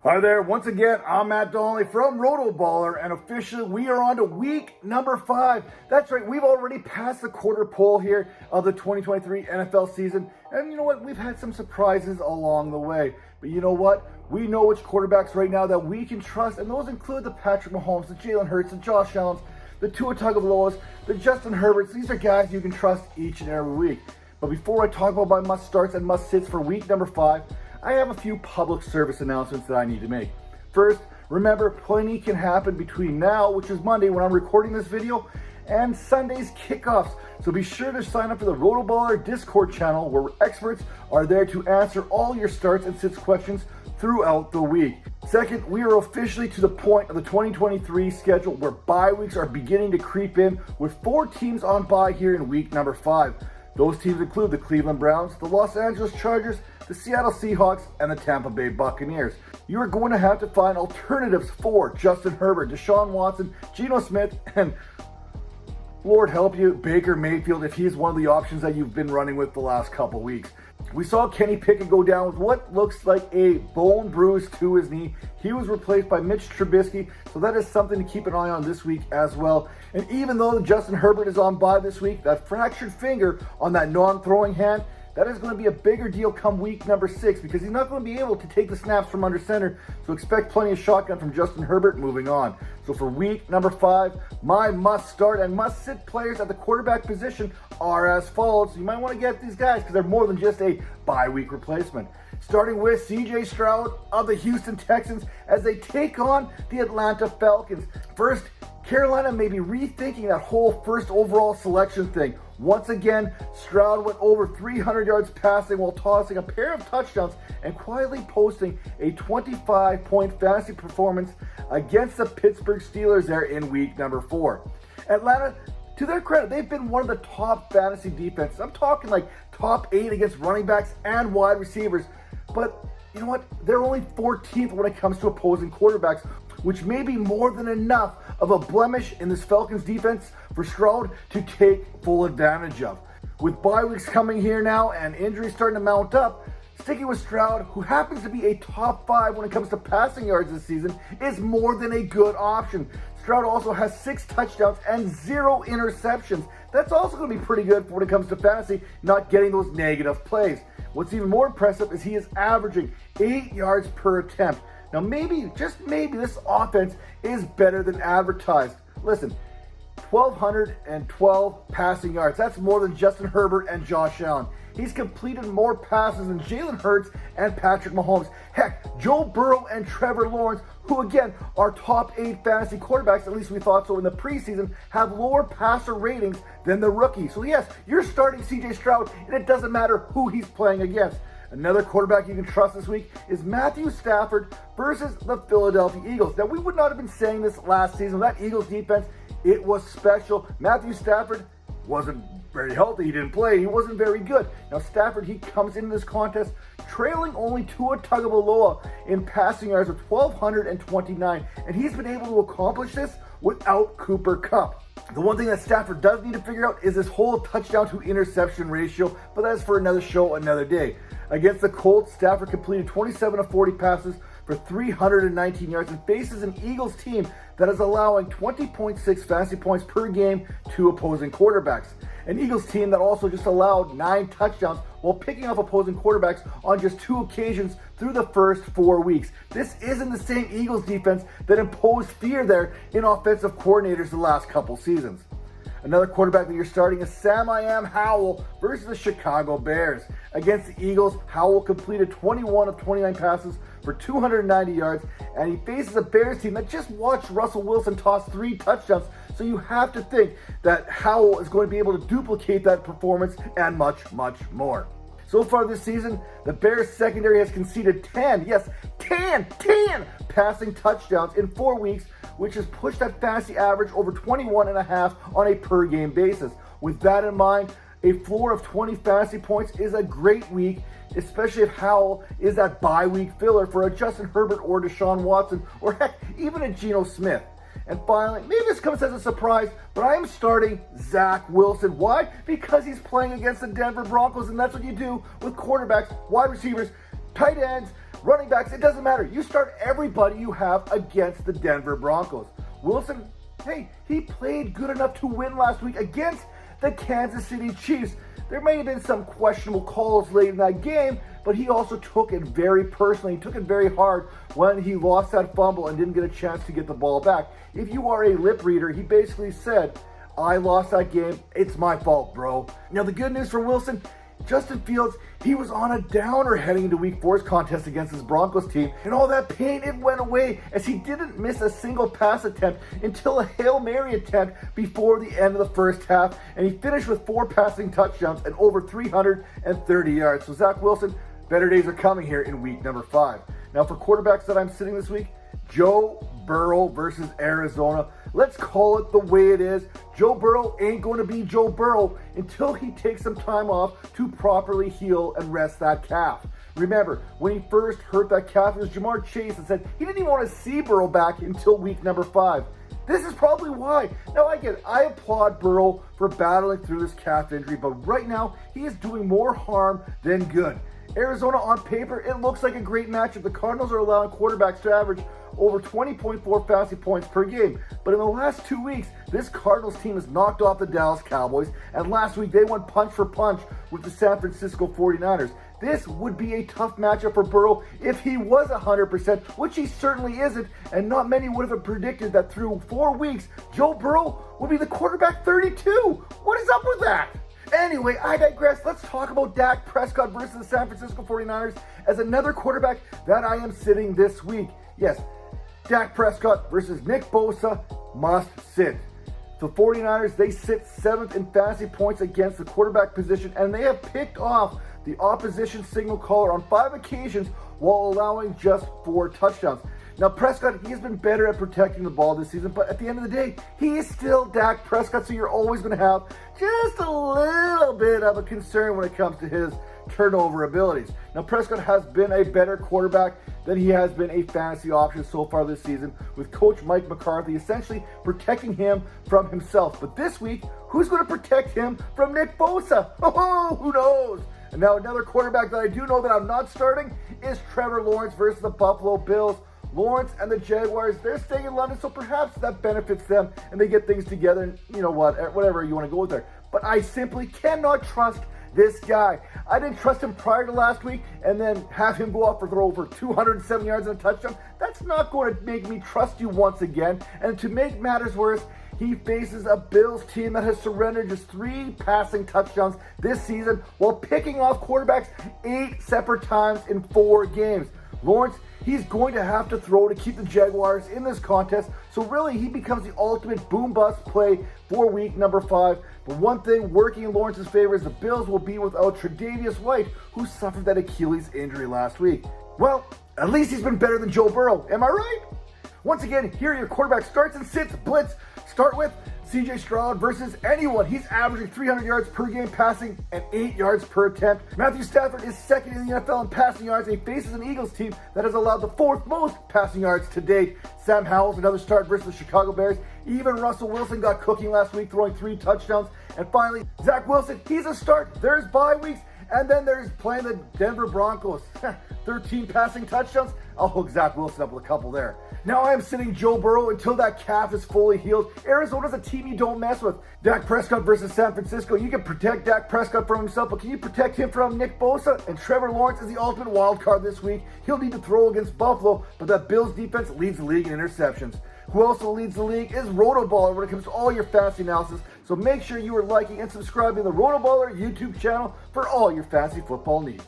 Hi there, once again, I'm Matt Donnelly from RotoBaller, and officially we are on to week number 5. That's right, we've already passed the quarter pole here of the 2023 NFL season, and you know what, we've had some surprises along the way. But you know what, we know which quarterbacks right now that we can trust, and those include the Patrick Mahomes, the Jalen Hurts, the Josh Allens, the Tua Tagovailoas, the Justin Herberts. These are guys you can trust each and every week. But before I talk about my must-starts and must-sits for week number 5, I have a few public service announcements that I need to make. First, remember, plenty can happen between now, which is Monday when I'm recording this video, and Sunday's kickoffs. So be sure to sign up for the RotoBaller Discord channel where experts are there to answer all your starts and sits questions throughout the week. Second, we are officially to the point of the 2023 schedule where bye weeks are beginning to creep in with 4 teams on bye here in week number 5. Those teams include the Cleveland Browns, the Los Angeles Chargers, the Seattle Seahawks, and the Tampa Bay Buccaneers. You are going to have to find alternatives for Justin Herbert, Deshaun Watson, Geno Smith, and Lord help you, Baker Mayfield, if he's one of the options that you've been running with the last couple weeks. We saw Kenny Pickett go down with what looks like a bone bruise to his knee. He was replaced by Mitch Trubisky, so that is something to keep an eye on this week as well. And even though Justin Herbert is on bye this week, that fractured finger on that non-throwing hand, that is going to be a bigger deal come week number 6 because he's not going to be able to take the snaps from under center. So expect plenty of shotgun from Justin Herbert moving on. So for week number 5, my must start and must sit players at the quarterback position are as follows. So you might want to get these guys because they're more than just a bye week replacement. Starting with CJ Stroud of the Houston Texans as they take on the Atlanta Falcons. First, Carolina may be rethinking that whole first overall selection thing. Once again, Stroud went over 300 yards passing while tossing a pair of touchdowns and quietly posting a 25-point fantasy performance against the Pittsburgh Steelers there in week number 4. Atlanta, to their credit, they've been one of the top fantasy defenses. I'm talking like top 8 against running backs and wide receivers. But you know what? They're only 14th when it comes to opposing quarterbacks, which may be more than enough of a blemish in this Falcons defense for Stroud to take full advantage of. With bye weeks coming here now and injuries starting to mount up, sticking with Stroud, who happens to be a top 5 when it comes to passing yards this season, is more than a good option. Stroud also has 6 touchdowns and 0 interceptions. That's also going to be pretty good for when it comes to fantasy, not getting those negative plays. What's even more impressive is he is averaging 8 yards per attempt. Now maybe, just maybe, this offense is better than advertised. Listen, 1,212 passing yards. That's more than Justin Herbert and Josh Allen. He's completed more passes than Jalen Hurts and Patrick Mahomes. Heck, Joe Burrow and Trevor Lawrence, who again are top 8 fantasy quarterbacks, at least we thought so in the preseason, have lower passer ratings than the rookie. So yes, you're starting CJ Stroud, and it doesn't matter who he's playing against. Another quarterback you can trust this week is Matthew Stafford versus the Philadelphia Eagles. Now, we would not have been saying this last season. That Eagles defense, it was special. Matthew Stafford wasn't very healthy. He didn't play. He wasn't very good. Now, Stafford, he comes into this contest trailing only Tua Tagovailoa in passing yards with 1,229. And he's been able to accomplish this without Cooper Kupp. The one thing that Stafford does need to figure out is this whole touchdown to interception ratio, but that's for another show, another day. Against the Colts, Stafford completed 27 of 40 passes for 319 yards and faces an Eagles team that is allowing 20.6 fantasy points per game to opposing quarterbacks. An Eagles team that also just allowed 9 touchdowns while picking off opposing quarterbacks on just 2 occasions through the first 4 weeks. This isn't the same Eagles defense that imposed fear there in offensive coordinators the last couple seasons. Another quarterback that you're starting is Howell versus the Chicago Bears. Against the Eagles, Howell completed 21 of 29 passes for 290 yards, and he faces a Bears team that just watched Russell Wilson toss 3 touchdowns. So you have to think that Howell is going to be able to duplicate that performance and much, much more. So far this season, the Bears secondary has conceded 10 passing touchdowns in 4 weeks, which has pushed that fantasy average over 21.5 on a per game basis. With that in mind, a floor of 20 fantasy points is a great week, especially if Howell is that bye week filler for a Justin Herbert or Deshaun Watson, or heck, even a Geno Smith. And finally, maybe this comes as a surprise, but I am starting Zach Wilson. Why? Because he's playing against the Denver Broncos, and that's what you do with quarterbacks, wide receivers, tight ends, running backs, it doesn't matter. You start everybody you have against the Denver Broncos. Wilson, hey, he played good enough to win last week against the Kansas City Chiefs. There may have been some questionable calls late in that game, but he also took it very personally. He took it very hard when he lost that fumble and didn't get a chance to get the ball back. If you are a lip reader, he basically said, I lost that game. It's my fault, bro. Now, the good news for Wilson, Justin Fields, he was on a downer heading into Week 4's contest against his Broncos team, and all that pain, it went away as he didn't miss a single pass attempt until a Hail Mary attempt before the end of the first half, and he finished with 4 passing touchdowns and over 330 yards. So Zach Wilson, better days are coming here in week number 5. Now for quarterbacks that I'm sitting this week, Joe Burrow versus Arizona. Let's call it the way it is. Joe Burrow ain't going to be Joe Burrow until he takes some time off to properly heal and rest that calf. Remember, when he first hurt that calf, it was Jamar Chase that said he didn't even want to see Burrow back until week number 5. This is probably why. Now I applaud Burrow for battling through this calf injury, but right now he is doing more harm than good. Arizona on paper, it looks like a great matchup. The Cardinals are allowing quarterbacks to average over 20.4 fantasy points per game. But in the last 2 weeks, this Cardinals team has knocked off the Dallas Cowboys, and last week they went punch for punch with the San Francisco 49ers. This would be a tough matchup for Burrow if he was 100%, which he certainly isn't, and not many would have predicted that through 4 weeks, Joe Burrow would be the quarterback 32. What is up with that? Anyway, I digress. Let's talk about Dak Prescott versus the San Francisco 49ers as another quarterback that I am sitting this week. Yes, Dak Prescott versus Nick Bosa must sit. The 49ers, they sit 7th in fantasy points against the quarterback position, and they have picked off the opposition signal caller on 5 occasions while allowing just 4 touchdowns. Now, Prescott, he has been better at protecting the ball this season, but at the end of the day, he is still Dak Prescott, so you're always going to have just a little bit of a concern when it comes to his turnover abilities. Now, Prescott has been a better quarterback than he has been a fantasy option so far this season, with Coach Mike McCarthy essentially protecting him from himself. But this week, who's going to protect him from Nick Bosa? Oh, who knows? And now another quarterback that I do know that I'm not starting is Trevor Lawrence versus the Buffalo Bills. Lawrence and the Jaguars, they're staying in London, so perhaps that benefits them and they get things together, and you know what, whatever you want to go with there. But I simply cannot trust this guy. I didn't trust him prior to last week and then have him go off for over 207 yards and a touchdown. That's not going to make me trust you once again. And to make matters worse, he faces a Bills team that has surrendered just 3 passing touchdowns this season while picking off quarterbacks 8 separate times in 4 games. Lawrence, he's going to have to throw to keep the Jaguars in this contest, so really he becomes the ultimate boom-bust play for week number 5. But one thing working in Lawrence's favor is the Bills will be without Tre'Davious White, who suffered that Achilles injury last week. Well, at least he's been better than Joe Burrow, am I right? Once again, here are your quarterback starts and sits. Blitz, start with CJ Stroud versus anyone. He's averaging 300 yards per game passing and 8 yards per attempt. Matthew Stafford is second in the NFL in passing yards, and he faces an Eagles team that has allowed the 4th most passing yards to date. Sam Howell's another start versus the Chicago Bears. Even Russell Wilson got cooking last week, throwing 3 touchdowns. And finally, Zach Wilson, he's a start. There's bye weeks, and then there's playing the Denver Broncos. 13 passing touchdowns. I'll hook Zach Wilson up with a couple there. Now I am sitting Joe Burrow until that calf is fully healed. Arizona's a team you don't mess with. Dak Prescott versus San Francisco. You can protect Dak Prescott from himself, but can you protect him from Nick Bosa? And Trevor Lawrence is the ultimate wild card this week. He'll need to throw against Buffalo, but that Bills defense leads the league in interceptions. Who also leads the league is RotoBaller when it comes to all your fantasy analysis. So make sure you are liking and subscribing to the RotoBaller YouTube channel for all your fantasy football needs.